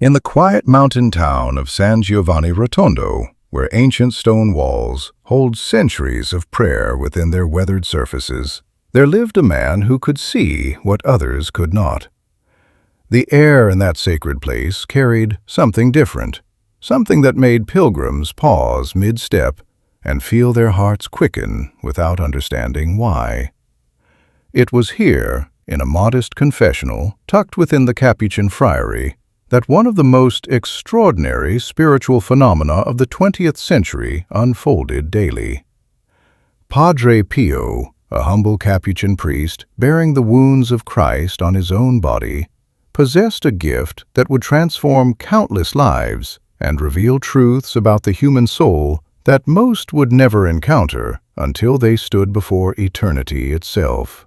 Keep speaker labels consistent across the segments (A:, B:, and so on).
A: In the quiet mountain town of San Giovanni Rotondo, where ancient stone walls hold centuries of prayer within their weathered surfaces, there lived a man who could see what others could not. The air in that sacred place carried something different, something that made pilgrims pause mid-step and feel their hearts quicken without understanding why. It was here, in a modest confessional tucked within the Capuchin friary, that one of the most extraordinary spiritual phenomena of the 20th century unfolded daily. Padre Pio, a humble Capuchin priest bearing the wounds of Christ on his own body, possessed a gift that would transform countless lives and reveal truths about the human soul that most would never encounter until they stood before eternity itself.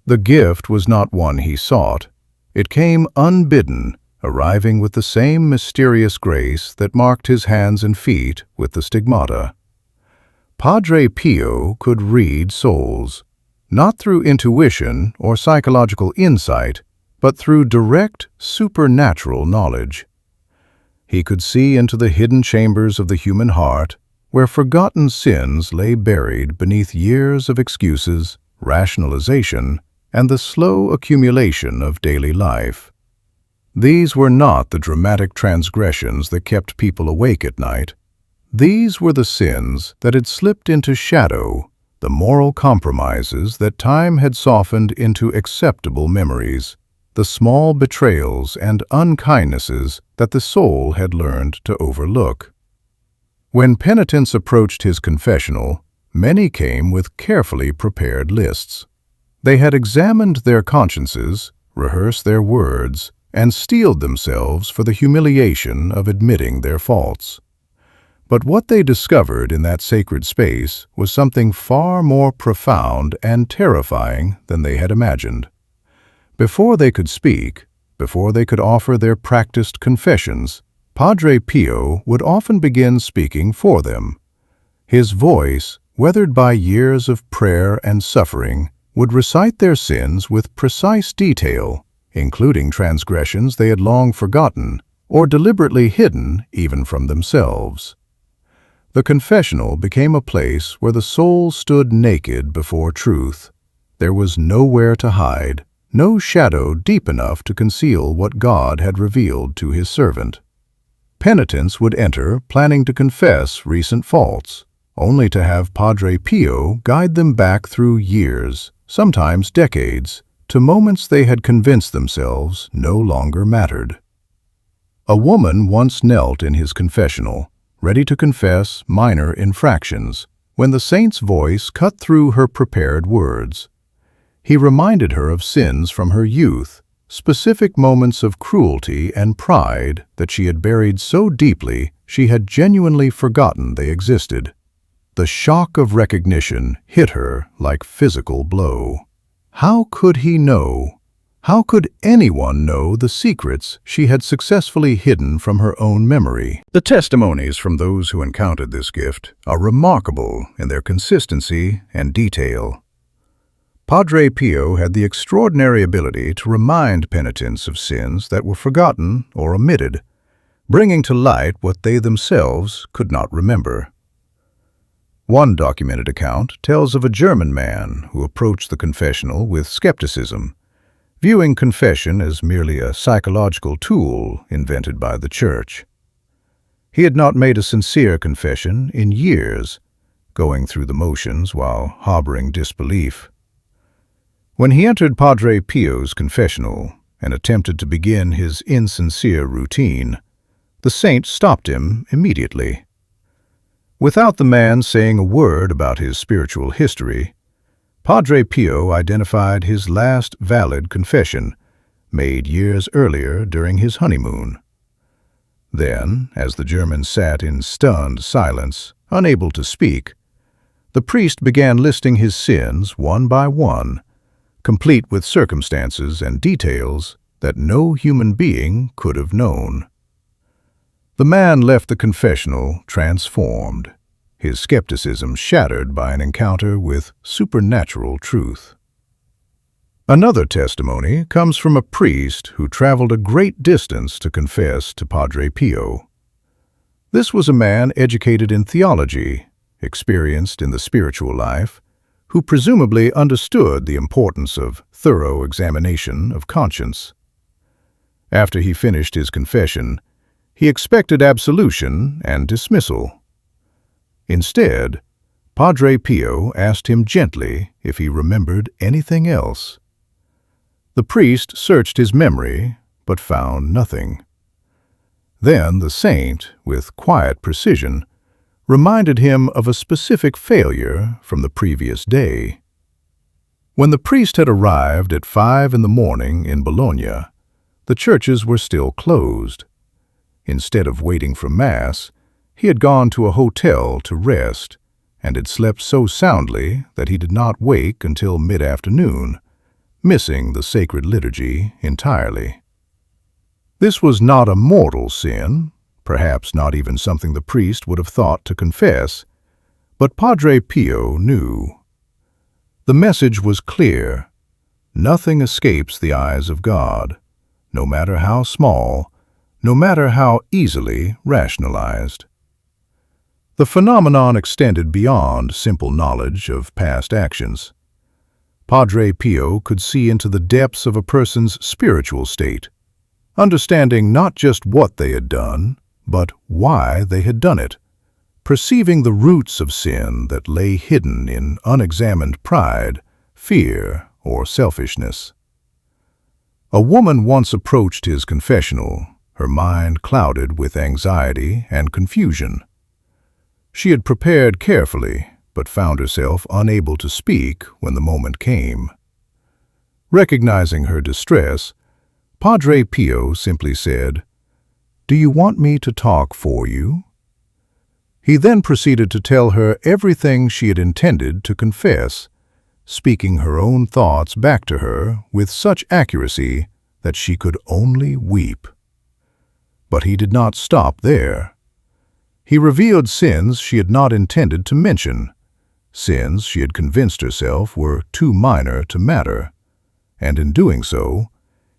A: The gift was not one he sought. It came unbidden, arriving with the same mysterious grace that marked his hands and feet with the stigmata. Padre Pio could read souls, not through intuition or psychological insight, but through direct, supernatural knowledge. He could see into the hidden chambers of the human heart, where forgotten sins lay buried beneath years of excuses, rationalization, and the slow accumulation of daily life. These were not the dramatic transgressions that kept people awake at night. These were the sins that had slipped into shadow, the moral compromises that time had softened into acceptable memories, the small betrayals and unkindnesses that the soul had learned to overlook. When penitents approached his confessional, many came with carefully prepared lists. They had examined their consciences, rehearsed their words, and steeled themselves for the humiliation of admitting their faults. But what they discovered in that sacred space was something far more profound and terrifying than they had imagined. Before they could speak, before they could offer their practiced confessions, Padre Pio would often begin speaking for them. His voice, weathered by years of prayer and suffering, would recite their sins with precise detail, including transgressions they had long forgotten or deliberately hidden even from themselves. The confessional became a place where the soul stood naked before truth. There was nowhere to hide, no shadow deep enough to conceal what God had revealed to his servant. Penitents would enter planning to confess recent faults, only to have Padre Pio guide them back through years, sometimes decades, to moments they had convinced themselves no longer mattered. A woman once knelt in his confessional, ready to confess minor infractions, when the saint's voice cut through her prepared words. He reminded her of sins from her youth, specific moments of cruelty and pride that she had buried so deeply she had genuinely forgotten they existed. The shock of recognition hit her like physical blow. How could he know? How could anyone know the secrets she had successfully hidden from her own memory? The testimonies from those who encountered this gift are remarkable in their consistency and detail. Padre Pio had the extraordinary ability to remind penitents of sins that were forgotten or omitted, bringing to light what they themselves could not remember. One documented account tells of a German man who approached the confessional with skepticism, viewing confession as merely a psychological tool invented by the Church. He had not made a sincere confession in years, going through the motions while harboring disbelief. When he entered Padre Pio's confessional and attempted to begin his insincere routine, the saint stopped him immediately. Without the man saying a word about his spiritual history, Padre Pio identified his last valid confession, made years earlier during his honeymoon. Then, as the German sat in stunned silence, unable to speak, the priest began listing his sins one by one, complete with circumstances and details that no human being could have known. The man left the confessional transformed, his skepticism shattered by an encounter with supernatural truth. Another testimony comes from a priest who traveled a great distance to confess to Padre Pio. This was a man educated in theology, experienced in the spiritual life, who presumably understood the importance of thorough examination of conscience. After he finished his confession, he expected absolution and dismissal. Instead, Padre Pio asked him gently if he remembered anything else. The priest searched his memory, but found nothing. Then the saint, with quiet precision, reminded him of a specific failure from the previous day. When the priest had arrived at 5 in the morning in Bologna, the churches were still closed. Instead of waiting for Mass, he had gone to a hotel to rest, and had slept so soundly that he did not wake until mid-afternoon, missing the sacred liturgy entirely. This was not a mortal sin, perhaps not even something the priest would have thought to confess, but Padre Pio knew. The message was clear. Nothing escapes the eyes of God, no matter how small, no matter how easily rationalized. The phenomenon extended beyond simple knowledge of past actions. Padre Pio could see into the depths of a person's spiritual state, understanding not just what they had done, but why they had done it, perceiving the roots of sin that lay hidden in unexamined pride, fear, or selfishness. A woman once approached his confessional, her mind clouded with anxiety and confusion. She had prepared carefully, but found herself unable to speak when the moment came. Recognizing her distress, Padre Pio simply said, "Do you want me to talk for you?" He then proceeded to tell her everything she had intended to confess, speaking her own thoughts back to her with such accuracy that she could only weep. But he did not stop there. He revealed sins she had not intended to mention, sins she had convinced herself were too minor to matter, and in doing so,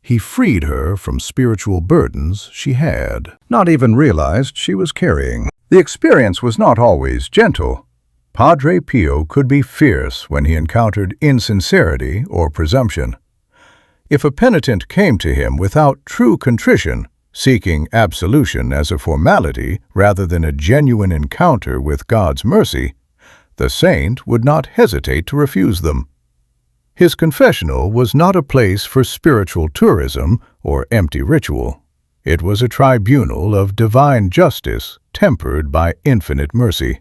A: he freed her from spiritual burdens she had not even realized she was carrying. The experience was not always gentle. Padre Pio could be fierce when he encountered insincerity or presumption. If a penitent came to him without true contrition, seeking absolution as a formality rather than a genuine encounter with God's mercy, the saint would not hesitate to refuse them. His confessional was not a place for spiritual tourism or empty ritual. It was a tribunal of divine justice tempered by infinite mercy,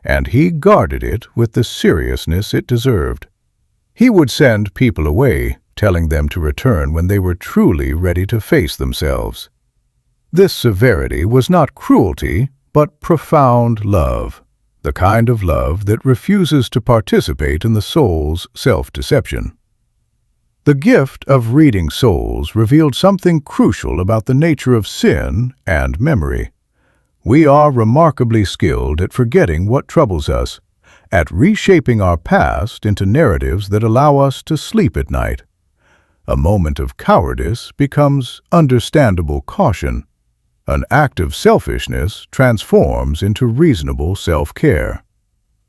A: and he guarded it with the seriousness it deserved. He would send people away, telling them to return when they were truly ready to face themselves. This severity was not cruelty, but profound love, the kind of love that refuses to participate in the soul's self-deception. The gift of reading souls revealed something crucial about the nature of sin and memory. We are remarkably skilled at forgetting what troubles us, at reshaping our past into narratives that allow us to sleep at night. A moment of cowardice becomes understandable caution. An act of selfishness transforms into reasonable self-care.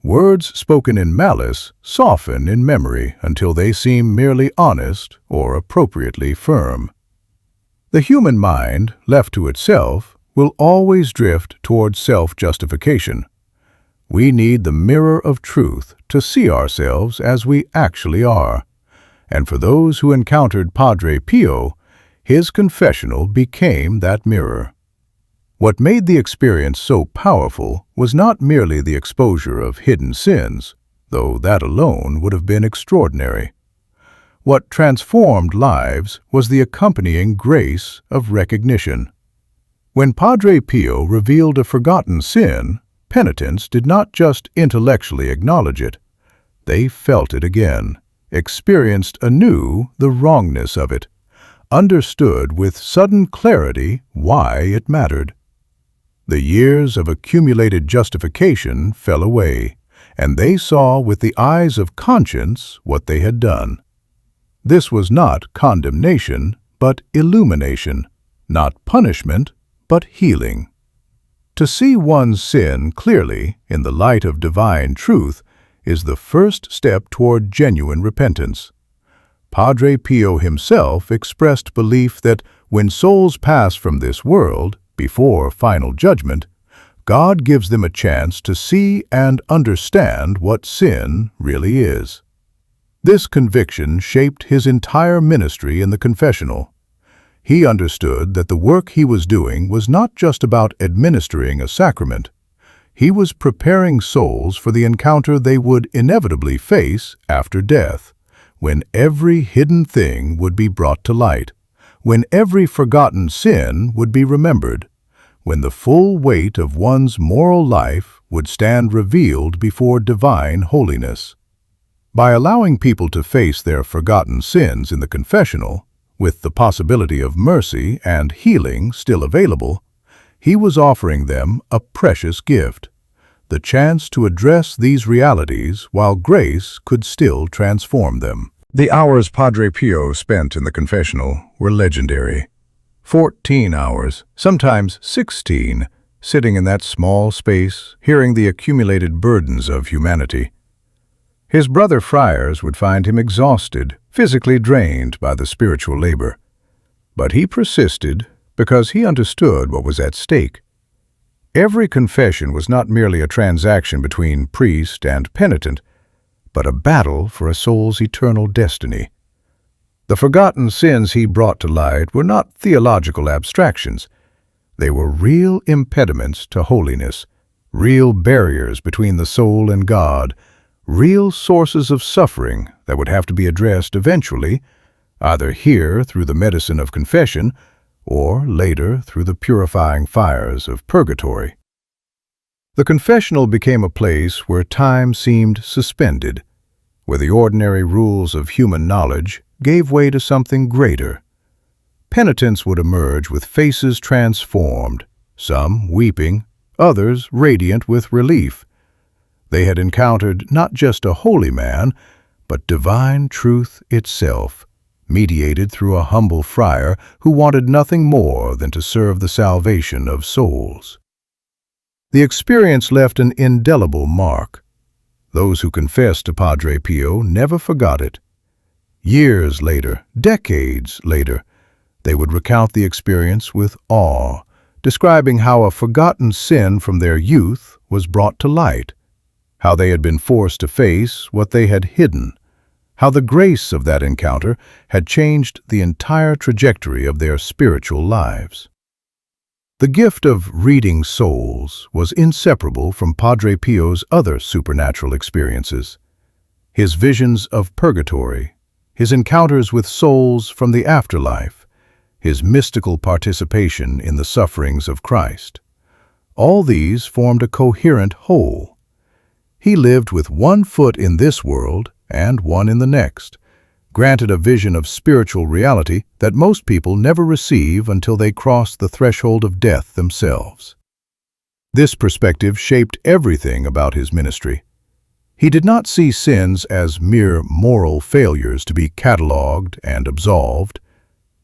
A: Words spoken in malice soften in memory until they seem merely honest or appropriately firm. The human mind, left to itself, will always drift towards self-justification. We need the mirror of truth to see ourselves as we actually are. And for those who encountered Padre Pio, his confessional became that mirror. What made the experience so powerful was not merely the exposure of hidden sins, though that alone would have been extraordinary. What transformed lives was the accompanying grace of recognition. When Padre Pio revealed a forgotten sin, penitents did not just intellectually acknowledge it. They felt it again, experienced anew the wrongness of it, understood with sudden clarity why it mattered. The years of accumulated justification fell away, and they saw with the eyes of conscience what they had done. This was not condemnation, but illumination, not punishment, but healing. To see one's sin clearly in the light of divine truth is the first step toward genuine repentance. Padre Pio himself expressed belief that when souls pass from this world, before final judgment, God gives them a chance to see and understand what sin really is. This conviction shaped his entire ministry in the confessional. He understood that the work he was doing was not just about administering a sacrament. He was preparing souls for the encounter they would inevitably face after death, when every hidden thing would be brought to light, when every forgotten sin would be remembered, when the full weight of one's moral life would stand revealed before divine holiness. By allowing people to face their forgotten sins in the confessional, with the possibility of mercy and healing still available, he was offering them a precious gift, the chance to address these realities while grace could still transform them. The hours Padre Pio spent in the confessional were legendary. 14 hours, sometimes 16, sitting in that small space, hearing the accumulated burdens of humanity. His brother friars would find him exhausted, physically drained by the spiritual labor. But he persisted because he understood what was at stake. Every confession was not merely a transaction between priest and penitent, but a battle for a soul's eternal destiny. The forgotten sins he brought to light were not theological abstractions. They were real impediments to holiness, real barriers between the soul and God, real sources of suffering that would have to be addressed eventually, either here through the medicine of confession or later through the purifying fires of purgatory. The confessional became a place where time seemed suspended, where the ordinary rules of human knowledge gave way to something greater. Penitents would emerge with faces transformed, some weeping, others radiant with relief. They had encountered not just a holy man, but divine truth itself, mediated through a humble friar who wanted nothing more than to serve the salvation of souls. The experience left an indelible mark. Those who confessed to Padre Pio never forgot it. Years later, decades later, they would recount the experience with awe, describing how a forgotten sin from their youth was brought to light, how they had been forced to face what they had hidden, how the grace of that encounter had changed the entire trajectory of their spiritual lives. The gift of reading souls was inseparable from Padre Pio's other supernatural experiences. His visions of purgatory, his encounters with souls from the afterlife, his mystical participation in the sufferings of Christ. All these formed a coherent whole. He lived with one foot in this world and one in the next, granted a vision of spiritual reality that most people never receive until they cross the threshold of death themselves. This perspective shaped everything about his ministry. He did not see sins as mere moral failures to be catalogued and absolved.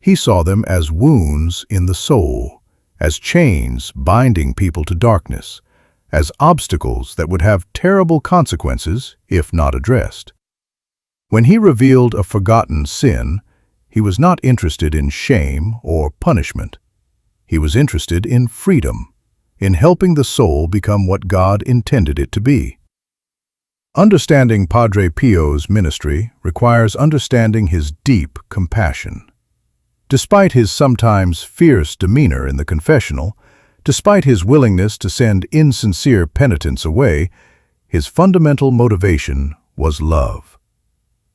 A: He saw them as wounds in the soul, as chains binding people to darkness, as obstacles that would have terrible consequences if not addressed. When he revealed a forgotten sin, he was not interested in shame or punishment. He was interested in freedom, in helping the soul become what God intended it to be. Understanding Padre Pio's ministry requires understanding his deep compassion. Despite his sometimes fierce demeanor in the confessional, despite his willingness to send insincere penitents away, his fundamental motivation was love.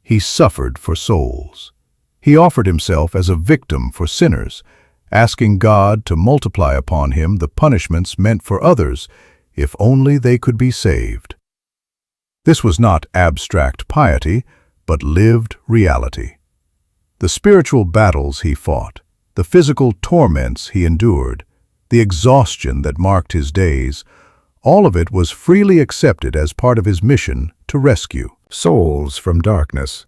A: He suffered for souls. He offered himself as a victim for sinners, asking God to multiply upon him the punishments meant for others, if only they could be saved. This was not abstract piety, but lived reality. The spiritual battles he fought, the physical torments he endured, the exhaustion that marked his days, all of it was freely accepted as part of his mission to rescue souls from darkness.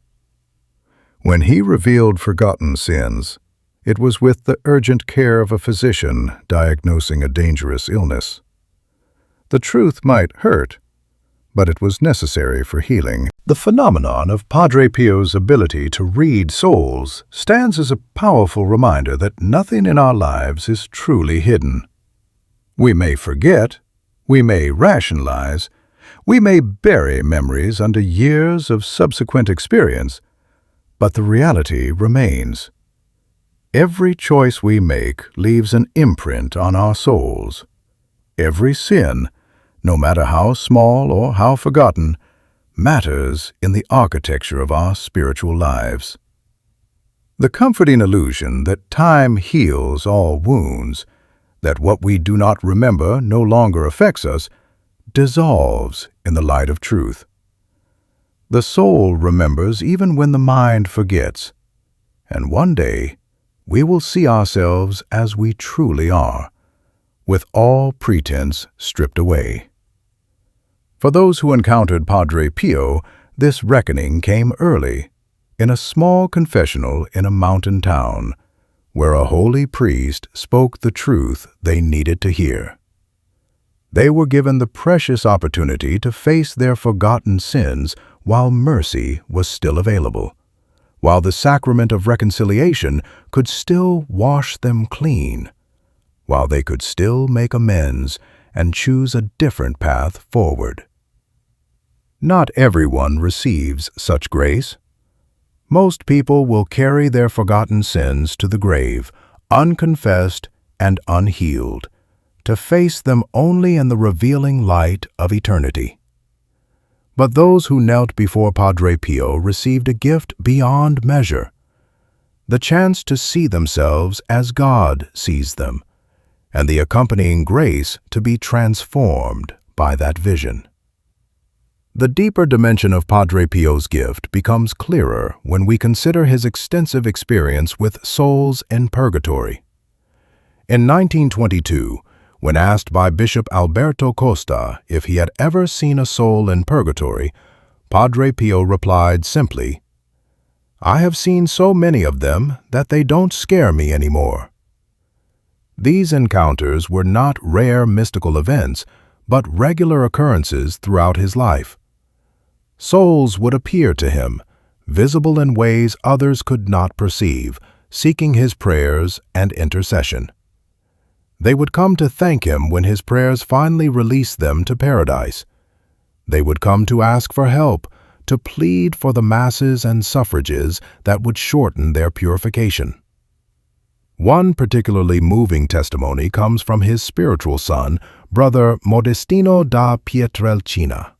A: When he revealed forgotten sins, it was with the urgent care of a physician diagnosing a dangerous illness. The truth might hurt, but it was necessary for healing. The phenomenon of Padre Pio's ability to read souls stands as a powerful reminder that nothing in our lives is truly hidden. We may forget, we may rationalize, we may bury memories under years of subsequent experience, but the reality remains. Every choice we make leaves an imprint on our souls. Every sin, no matter how small or how forgotten, matters in the architecture of our spiritual lives. The comforting illusion that time heals all wounds, that what we do not remember no longer affects us, dissolves in the light of truth. The soul remembers even when the mind forgets, and one day we will see ourselves as we truly are, with all pretense stripped away. For those who encountered Padre Pio, this reckoning came early, in a small confessional in a mountain town, where a holy priest spoke the truth they needed to hear. They were given the precious opportunity to face their forgotten sins while mercy was still available, while the sacrament of reconciliation could still wash them clean, while they could still make amends and choose a different path forward. Not everyone receives such grace. Most people will carry their forgotten sins to the grave, unconfessed and unhealed, to face them only in the revealing light of eternity. But those who knelt before Padre Pio received a gift beyond measure, the chance to see themselves as God sees them, and the accompanying grace to be transformed by that vision. The deeper dimension of Padre Pio's gift becomes clearer when we consider his extensive experience with souls in purgatory. In 1922, when asked by Bishop Alberto Costa if he had ever seen a soul in purgatory, Padre Pio replied simply, "I have seen so many of them that they don't scare me anymore." These encounters were not rare mystical events, but regular occurrences throughout his life. Souls would appear to him, visible in ways others could not perceive, seeking his prayers and intercession. They would come to thank him when his prayers finally released them to paradise. They would come to ask for help, to plead for the masses and suffrages that would shorten their purification. One particularly moving testimony comes from his spiritual son, Brother Modestino da Pietrelcina.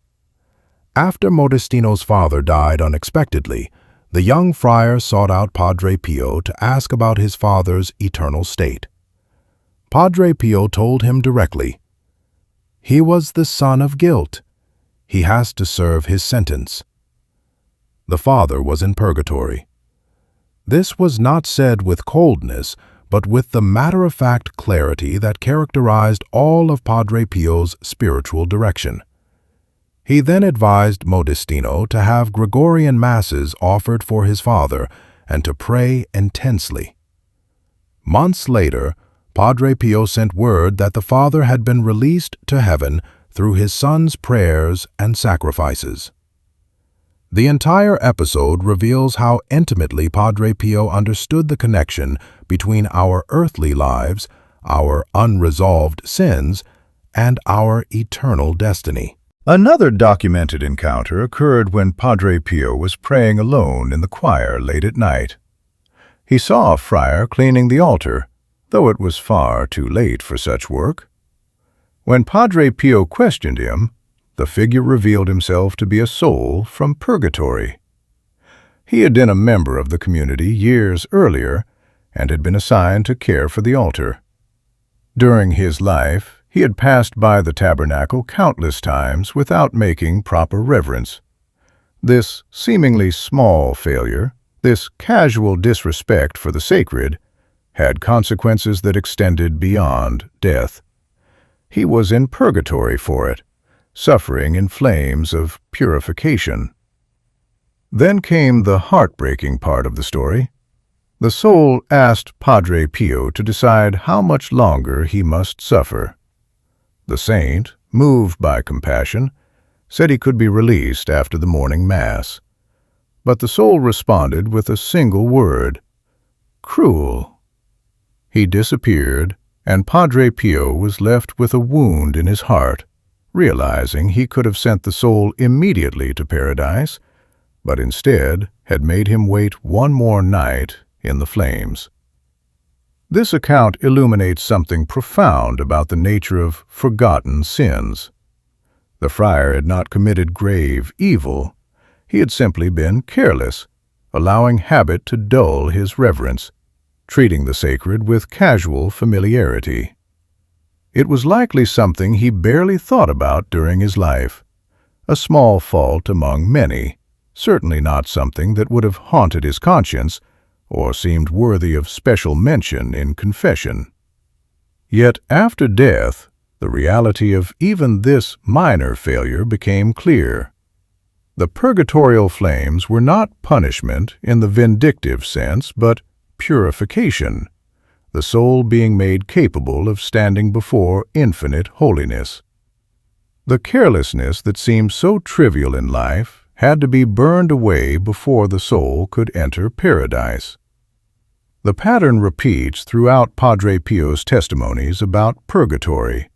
A: After Modestino's father died unexpectedly, the young friar sought out Padre Pio to ask about his father's eternal state. Padre Pio told him directly, "He was the son of guilt. He has to serve his sentence." The father was in purgatory. This was not said with coldness, but with the matter-of-fact clarity that characterized all of Padre Pio's spiritual direction. He then advised Modestino to have Gregorian masses offered for his father and to pray intensely. Months later, Padre Pio sent word that the father had been released to heaven through his son's prayers and sacrifices. The entire episode reveals how intimately Padre Pio understood the connection between our earthly lives, our unresolved sins, and our eternal destiny. Another documented encounter occurred when Padre Pio was praying alone in the choir late at night. He saw a friar cleaning the altar, though it was far too late for such work. When Padre Pio questioned him, the figure revealed himself to be a soul from purgatory. He had been a member of the community years earlier and had been assigned to care for the altar. During his life, he had passed by the tabernacle countless times without making proper reverence. This seemingly small failure, this casual disrespect for the sacred, had consequences that extended beyond death. He was in purgatory for it, suffering in flames of purification. Then came the heartbreaking part of the story. The soul asked Padre Pio to decide how much longer he must suffer. The saint, moved by compassion, said he could be released after the morning Mass. But the soul responded with a single word: cruel. He disappeared, and Padre Pio was left with a wound in his heart, realizing he could have sent the soul immediately to paradise, but instead had made him wait one more night in the flames. This account illuminates something profound about the nature of forgotten sins. The friar had not committed grave evil. He had simply been careless, allowing habit to dull his reverence, treating the sacred with casual familiarity. It was likely something he barely thought about during his life, a small fault among many, certainly not something that would have haunted his conscience or seemed worthy of special mention in confession. Yet after death, the reality of even this minor failure became clear. The purgatorial flames were not punishment in the vindictive sense, but purification, the soul being made capable of standing before infinite holiness. The carelessness that seemed so trivial in life had to be burned away before the soul could enter paradise. The pattern repeats throughout Padre Pio's testimonies about purgatory.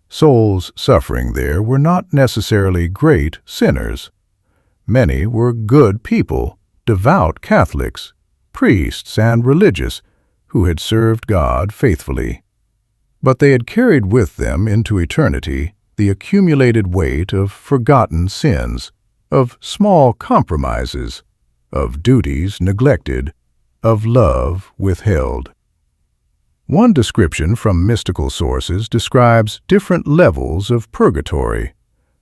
A: Souls suffering there were not necessarily great sinners. Many were good people, devout Catholics, priests, and religious who had served God faithfully. But they had carried with them into eternity the accumulated weight of forgotten sins, of small compromises, of duties neglected, of love withheld. One description from mystical sources describes different levels of purgatory,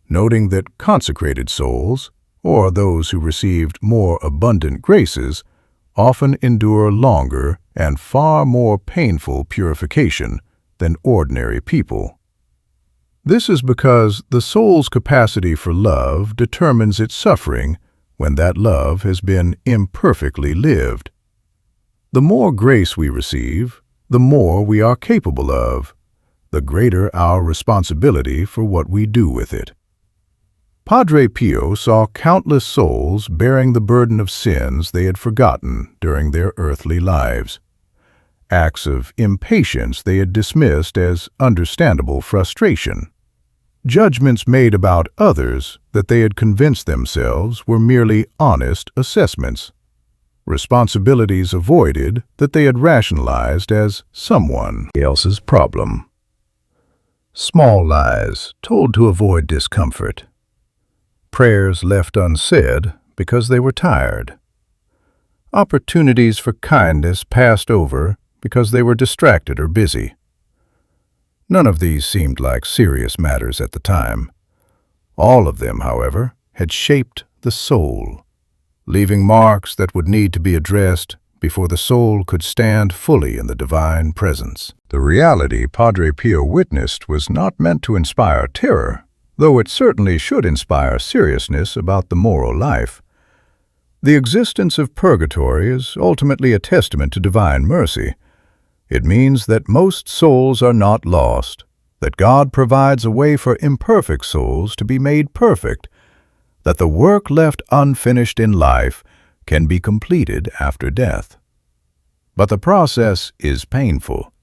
A: noting that consecrated souls, or those who received more abundant graces, often endure longer and far more painful purification than ordinary people. This is because the soul's capacity for love determines its suffering when that love has been imperfectly lived. The more grace we receive, the more we are capable of, the greater our responsibility for what we do with it. Padre Pio saw countless souls bearing the burden of sins they had forgotten during their earthly lives. Acts of impatience they had dismissed as understandable frustration. Judgments made about others that they had convinced themselves were merely honest assessments. Responsibilities avoided that they had rationalized as someone else's problem. Small lies told to avoid discomfort. Prayers left unsaid because they were tired. Opportunities for kindness passed over because they were distracted or busy. None of these seemed like serious matters at the time. All of them, however, had shaped the soul, leaving marks that would need to be addressed before the soul could stand fully in the divine presence. The reality Padre Pio witnessed was not meant to inspire terror, though it certainly should inspire seriousness about the moral life. The existence of purgatory is ultimately a testament to divine mercy. It means that most souls are not lost, that God provides a way for imperfect souls to be made perfect, that the work left unfinished in life can be completed after death. But the process is painful.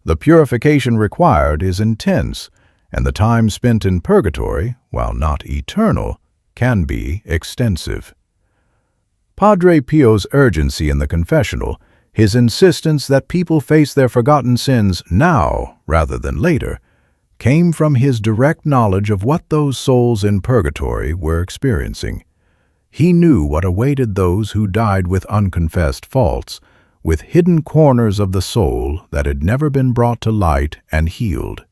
A: The purification required is intense, and the time spent in purgatory, while not eternal, can be extensive. Padre Pio's urgency in the confessional, his insistence that people face their forgotten sins now rather than later, came from his direct knowledge of what those souls in purgatory were experiencing. He knew what awaited those who died with unconfessed faults, with hidden corners of the soul that had never been brought to light and healed.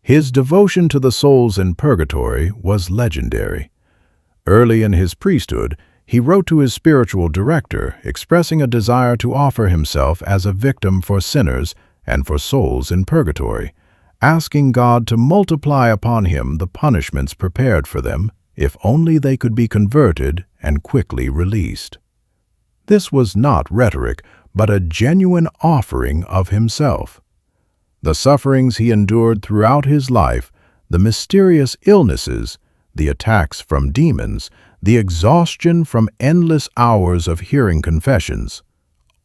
A: His devotion to the souls in purgatory was legendary. Early in his priesthood, he wrote to his spiritual director, expressing a desire to offer himself as a victim for sinners and for souls in purgatory, asking God to multiply upon him the punishments prepared for them
B: if only they could be converted and quickly released. This was not rhetoric, but a genuine offering of himself. The sufferings he endured throughout his life, the mysterious illnesses, the attacks from demons, the exhaustion from endless hours of hearing confessions,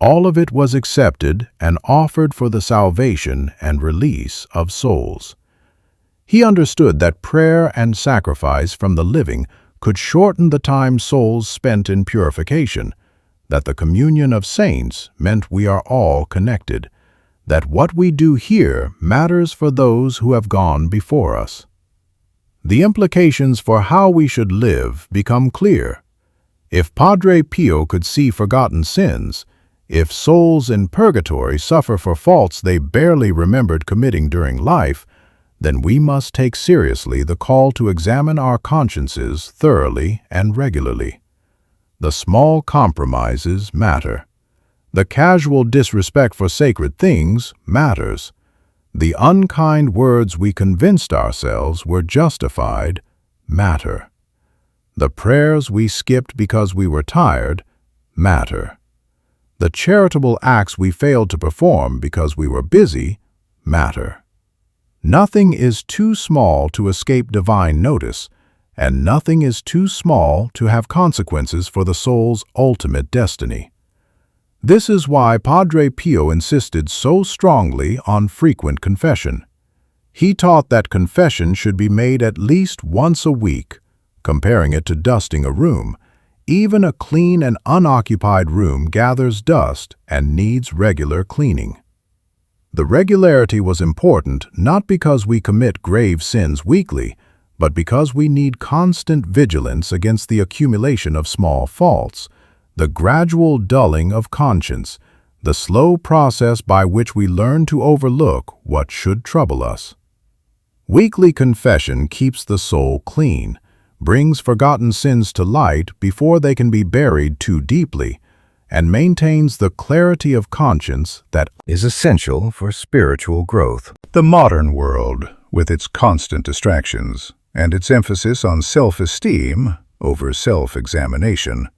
B: all of it was accepted and offered for the salvation and release of souls. He understood that prayer and sacrifice from the living could shorten the time souls spent in purification, that the communion of saints meant we are all connected, that what we do here matters for those who have gone before us. The implications for how we should live become clear. If Padre Pio could see forgotten sins, if souls in purgatory suffer for faults they barely remembered committing during life, then we must take seriously the call to examine our consciences thoroughly and regularly. The small compromises matter. The casual disrespect for sacred things matters. The unkind words we convinced ourselves were justified matter. The prayers we skipped because we were tired matter. The charitable acts we failed to perform because we were busy matter. Nothing is too small to escape divine notice, and nothing is too small to have consequences for the soul's ultimate destiny. This is why Padre Pio insisted so strongly on frequent confession. He taught that confession should be made at least once a week, comparing it to dusting a room. Even a clean and unoccupied room gathers dust and needs regular cleaning. The regularity was important not because we commit grave sins weekly, but because we need constant vigilance against the accumulation of small faults, the gradual dulling of conscience, the slow process by which we learn to overlook what should trouble us. Weekly confession keeps the soul clean, brings forgotten sins to light before they can be buried too deeply, and maintains the clarity of conscience that
A: is essential for spiritual growth. The modern world, with its constant distractions and its emphasis on self-esteem over self-examination,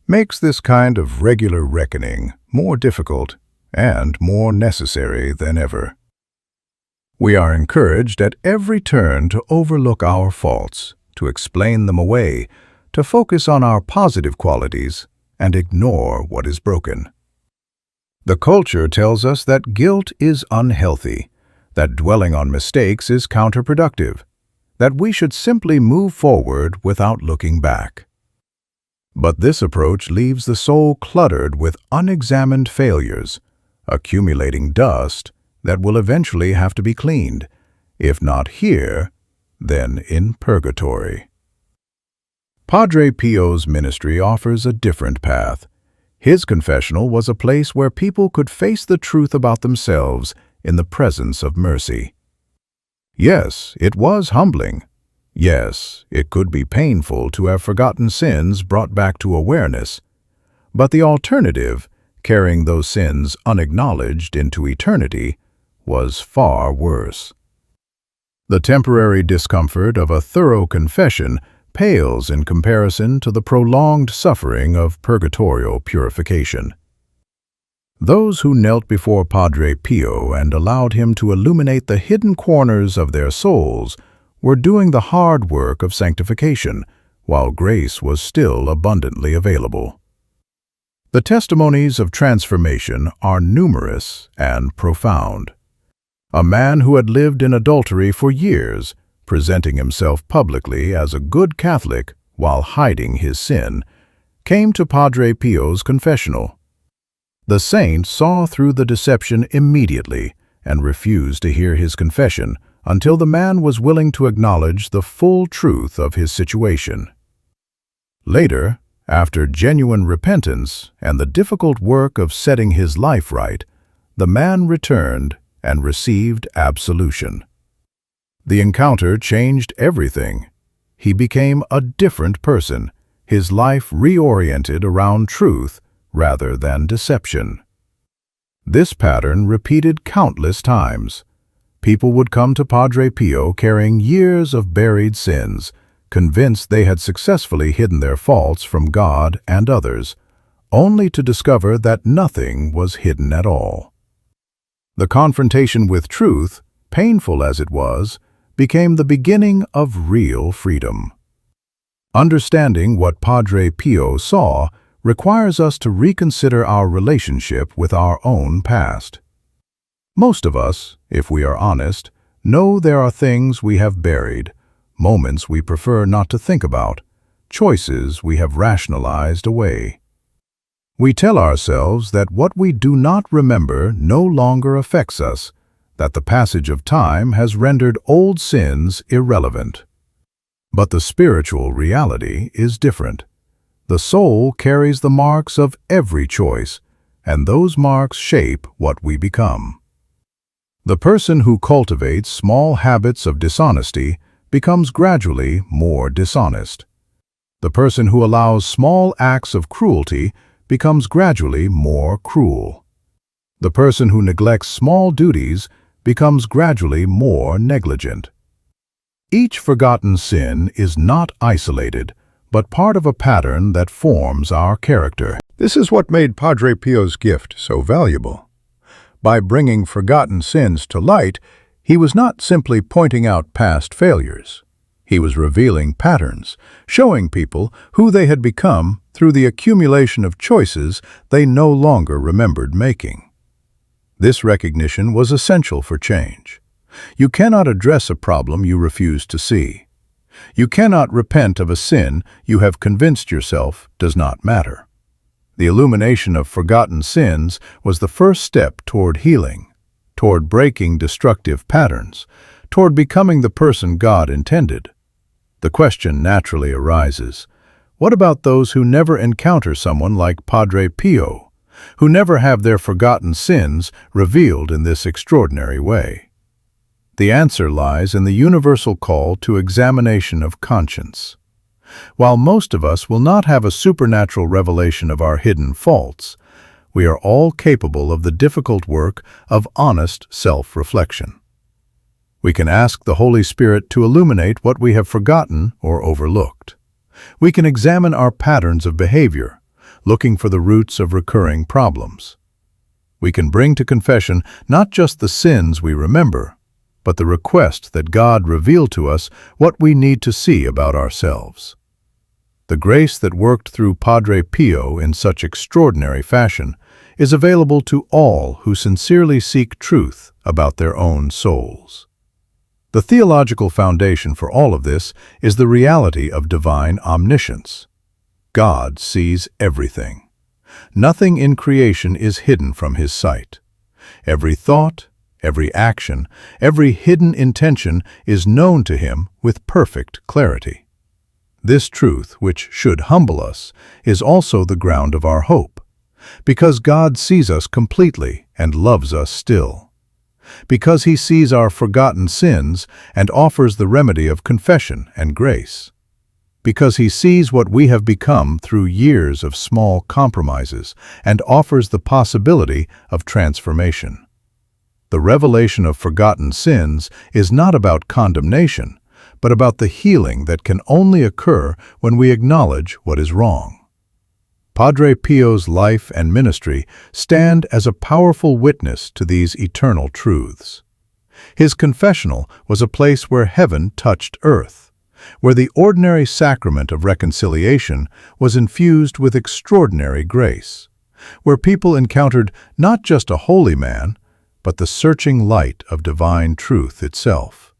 A: makes this kind of regular reckoning more difficult and more necessary than ever. We are encouraged at every turn to overlook our faults, to explain them away, to focus on our positive qualities, and ignore what is broken. The culture tells us that guilt is unhealthy, that dwelling on mistakes is counterproductive, that we should simply move forward without looking back. But this approach leaves the soul cluttered with unexamined failures, accumulating dust that will eventually have to be cleaned, if not here, then in purgatory. Padre Pio's ministry offers a different path. His confessional was a place where people could face the truth about themselves in the presence of mercy. Yes, it was humbling. Yes, it could be painful to have forgotten sins brought back to awareness. But the alternative, carrying those sins unacknowledged into eternity, was far worse. The temporary discomfort of a thorough confession pales in comparison to the prolonged suffering of purgatorial purification. Those who knelt before Padre Pio and allowed him to illuminate the hidden corners of their souls were doing the hard work of sanctification, while grace was still abundantly available. The testimonies of transformation are numerous and profound. A man who had lived in adultery for years, presenting himself publicly as a good Catholic while hiding his sin, came to Padre Pio's confessional. The saint saw through the deception immediately and refused to hear his confession until the man was willing to acknowledge the full truth of his situation. Later, after genuine repentance and the difficult work of setting his life right, the man returned and received absolution. The encounter changed everything. He became a different person, his life reoriented around truth rather than deception. This pattern repeated countless times. People would come to Padre Pio carrying years of buried sins,
B: convinced they had successfully hidden their faults from God and others, only to discover that nothing was hidden at all. The confrontation with truth, painful as it was, became the beginning of real freedom. Understanding what Padre Pio saw requires us to reconsider our relationship with our own past. Most of us, if we are honest, know there are things we have buried, moments we prefer not to think about, choices we have rationalized away. We tell ourselves that what we do not remember no longer affects us, that the passage of time has rendered old sins irrelevant. But the spiritual reality is different. The soul carries the marks of every choice, and those marks shape what we become. The person who cultivates small habits of dishonesty becomes gradually more dishonest. The person who allows small acts of cruelty becomes gradually more cruel. The person who neglects small duties becomes gradually more negligent. Each forgotten sin is not isolated, but part of a pattern that forms our character.
A: This is what made Padre Pio's gift so valuable. By bringing forgotten sins to light, he was not simply pointing out past failures. He was revealing patterns, showing people who they had become through the accumulation of choices they no longer remembered making. This recognition was essential for change. You cannot address a problem you refuse to see. You cannot repent of a sin you have convinced yourself does not matter. The illumination of forgotten sins was the first step toward healing, toward breaking destructive patterns, toward becoming the person God intended. The question naturally arises, what about those who never encounter someone like Padre Pio, who never have their forgotten sins revealed in this extraordinary way? The answer lies in the universal call to examination of conscience. While most of us will not have a supernatural revelation of our hidden faults, we are all capable of the difficult work of honest self-reflection. We can ask the Holy Spirit to illuminate what we have forgotten or overlooked. We can examine our patterns of behavior, looking for the roots of recurring problems. We can bring to confession not just the sins we remember, but the request that God reveal to us what we need to see about ourselves. The grace that worked through Padre Pio in such extraordinary fashion is available to all who sincerely seek truth about their own souls. The theological foundation for all of this is the reality of divine omniscience. God sees everything. Nothing in creation is hidden from His sight. Every thought, every action, every hidden intention is known to Him with perfect clarity. This truth, which should humble us, is also the ground of our hope, because God sees us completely and loves us still. Because He sees our forgotten sins and offers the remedy of confession and grace. Because He sees what we have become through years of small compromises and offers the possibility of transformation. The revelation of forgotten sins is not about condemnation, but about the healing that can only occur when we acknowledge what is wrong. Padre Pio's life and ministry stand as a powerful witness to these eternal truths. His confessional was a place where heaven touched earth, where the ordinary sacrament of reconciliation was infused with extraordinary grace, where people encountered not just a holy man, but the searching light of divine truth itself.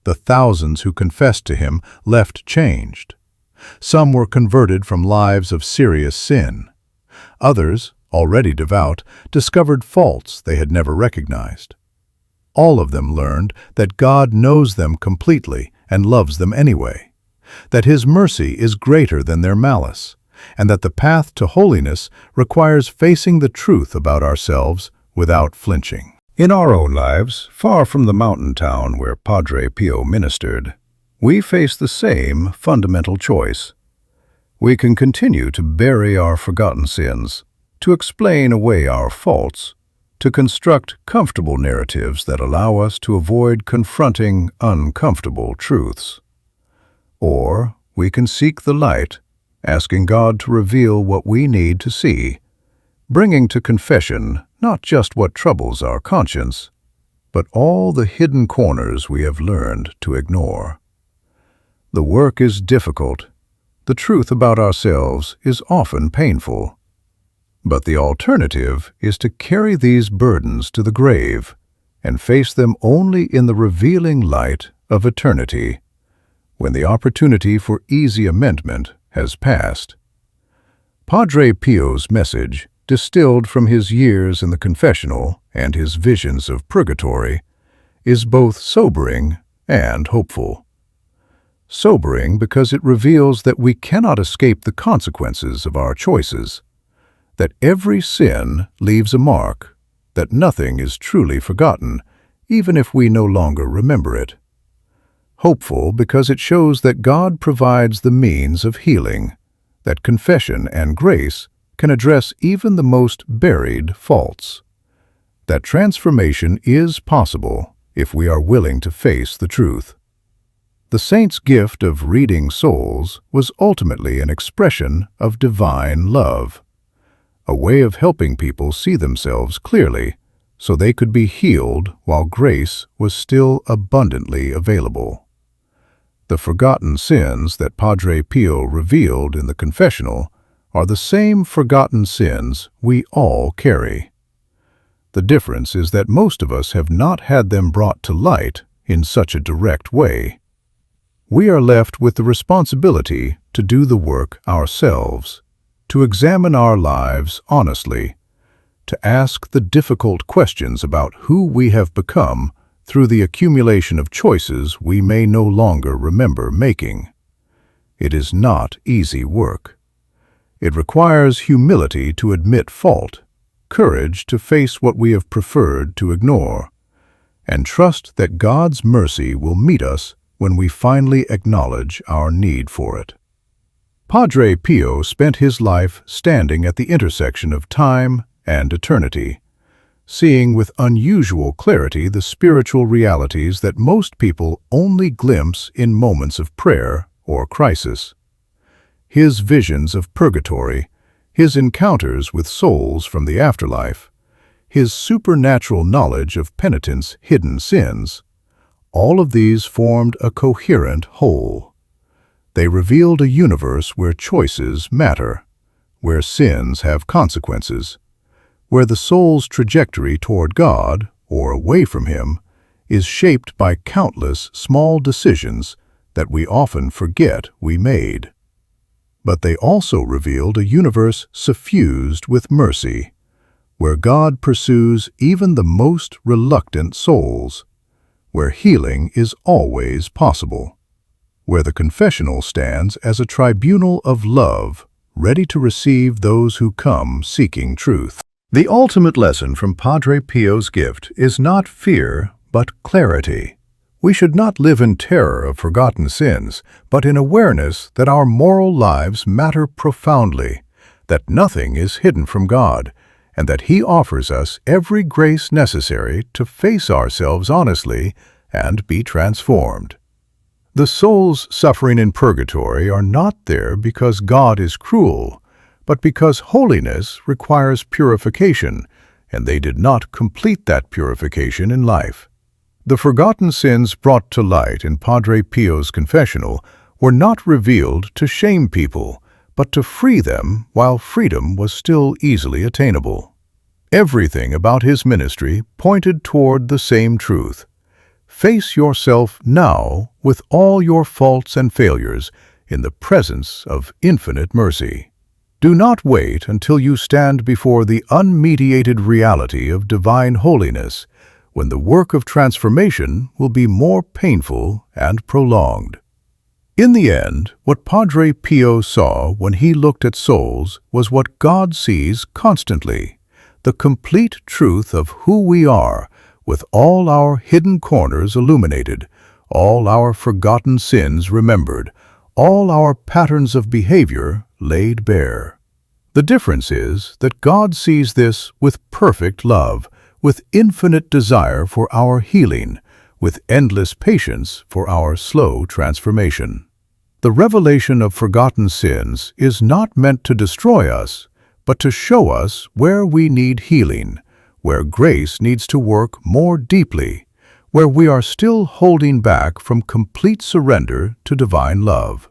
A: The thousands who confessed to him left changed. Some were converted from lives of serious sin. Others, already devout, discovered faults they had never recognized. All of them learned that God knows them completely and loves them anyway, that His mercy is greater than their malice, and that the path to holiness requires facing the truth about ourselves without flinching. In our own lives, far from the mountain town where Padre Pio ministered, we face the same fundamental choice. We can continue to bury our forgotten sins, to explain away our faults, to construct comfortable narratives that allow us to avoid confronting uncomfortable truths. Or we can seek the light, asking God to reveal what we need to see, bringing to confession not just what troubles our conscience, but all the hidden corners we have learned to ignore. The work is difficult. The truth about ourselves is often painful. But the alternative is to carry these burdens to the grave and face them only in the revealing light of eternity, when the opportunity for easy amendment has passed. Padre Pio's message, distilled from his years in the confessional and his visions of purgatory, is both sobering and hopeful. Sobering because it reveals that we cannot escape the consequences of our choices, that every sin leaves a mark, that nothing is truly forgotten, even if we no longer remember it. Hopeful because it shows that God provides the means of healing, that confession and grace can address even the most buried faults, that transformation is possible if we are willing to face the truth. The saint's gift of reading souls was ultimately an expression of divine love, a way of helping people see themselves clearly so they could be healed while grace was still abundantly available. The forgotten sins that Padre Pio revealed in the confessional are the same forgotten sins we all carry. The difference is that most of us have not had them brought to light in such a direct way. We are left with the responsibility to do the work ourselves, to examine our lives honestly, to ask the difficult questions about who we have become through the accumulation of choices we may no longer remember making. It is not easy work. It requires humility to admit fault, courage to face what we have preferred to ignore, and trust that God's mercy will meet us when we finally acknowledge our need for it. Padre Pio spent his life standing at the intersection of time and eternity, seeing with unusual clarity the spiritual realities that most people only glimpse in moments of prayer or crisis. His visions of purgatory, his encounters with souls from the afterlife, his supernatural knowledge of penitents' hidden sins, all of these formed a coherent whole. They revealed a universe where choices matter, where sins have consequences, where the soul's trajectory toward God, or away from Him, is shaped by countless small decisions that we often forget we made. But they also revealed a universe suffused with mercy, where God pursues even the most reluctant souls, where healing is always possible, where the confessional stands as a tribunal of love, ready to receive those who come seeking truth. The ultimate lesson from Padre Pio's gift is not fear, but clarity. We should not live in terror of forgotten sins, but in awareness that our moral lives matter profoundly, that nothing is hidden from God, and that He offers us every grace necessary to face ourselves honestly and be transformed. The souls suffering in purgatory are not there because God is cruel, but because holiness requires purification, and they did not complete that purification in life. The forgotten sins brought to light in Padre Pio's confessional were not revealed to shame people, but to free them while freedom was still easily attainable. Everything about his ministry pointed toward the same truth. Face yourself now with all your faults and failures in the presence of infinite mercy. Do not wait until you stand before the unmediated reality of divine holiness, when the work of transformation will be more painful and prolonged. In the end, what Padre Pio saw when he looked at souls was what God sees constantly, the complete truth of who we are, with all our hidden corners illuminated, all our forgotten sins remembered, all our patterns of behavior laid bare. The difference is that God sees this with perfect love, with infinite desire for our healing, with endless patience for our slow transformation.
B: The revelation of forgotten sins is not meant to destroy us, but to show us where we need healing, where grace needs to work more deeply, where we are still holding back from complete surrender to divine love.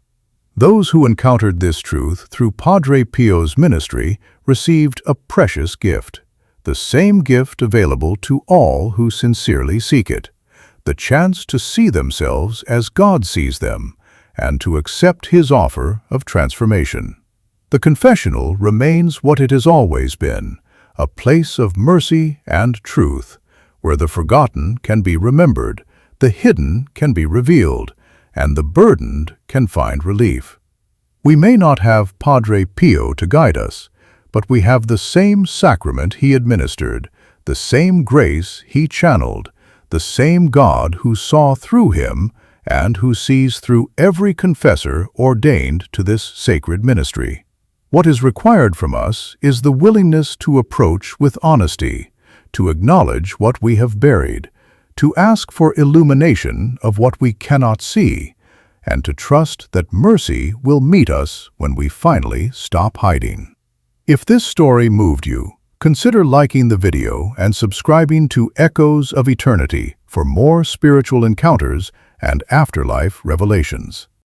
B: Those who encountered this truth through Padre Pio's ministry received a precious gift, the same gift available to all who sincerely seek it, the chance to see themselves as God sees them, and to accept His offer of transformation. The confessional remains what it has always been, a place of mercy and truth, where the forgotten can be remembered, the hidden can be revealed, and the burdened can find relief. We may not have Padre Pio to guide us, but we have the same sacrament he administered, the same grace he channeled, the same God who saw through him and who sees through every confessor ordained to this sacred ministry. What is required from us is the willingness to approach with honesty, to acknowledge what we have buried, to ask for illumination of what we cannot see, and to trust that mercy will meet us when we finally stop hiding. If this story moved you, consider liking the video and subscribing to Echoes of Eternity for more spiritual encounters and afterlife revelations.